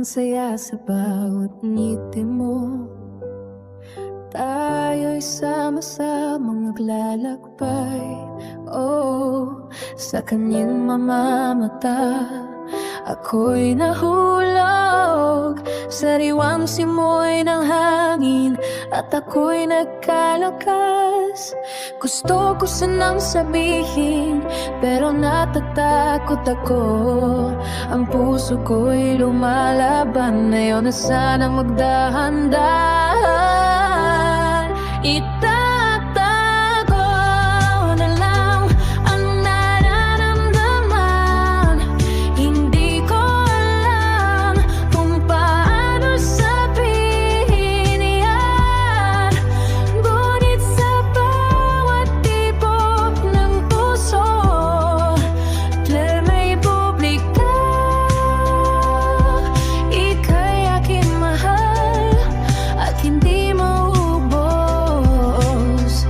saya sa bawat ngiti mo. Tayo'y sama-samang maglalakbay, oh, sa kanyang mamamata. Ako'y nahulog sa riwang simoy ng hangin, at ako'y nagkalakas. Gusto ko sanang sabihin, pero natatakot ako. Ang puso ko'y lumalaban, ayaw na sanang magdahan-dahan. Itatago na lang ang nararamdaman. Hindi ko alam kung paano sabihin yan, ngunit sa bawat tibok ng puso, may publika. Ika'y aking mahal, at hindi maubos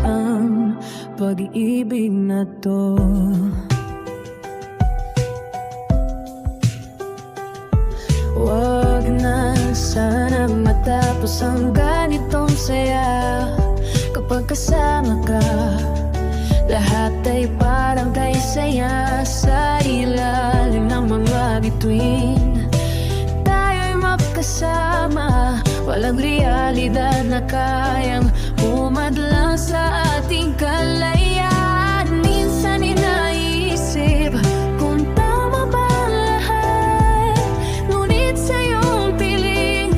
ang pag-ibig na to. Wag na sana matapos ang ganitong saya. Kapag kasama ka, lahat ay parang kay saya. Sa ilalim ng mga bituin, tayo'y magkasama. Walang realidad na kayang umadlang sa ating kalayaan. Minsan inaisip kung tama ba ang lahat, ngunit sa iyong piling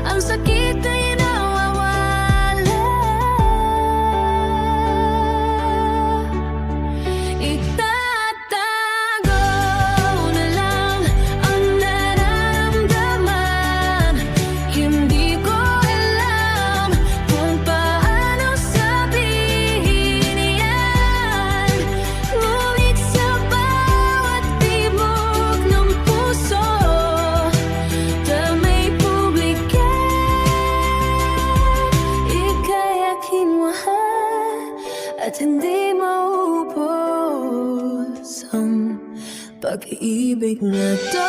ang sakit ay nawawala. Itatago na lang ang nararamdaman. Hindi ko alam kung paano sabihin yan, ngunit sa bawat tibok ng puso, may publika. Ika'y aking mahal, at hindi maubos ang pag-ibig na to.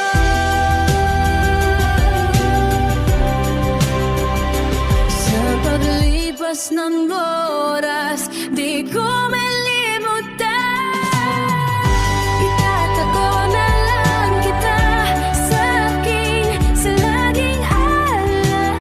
Sa paglipas ng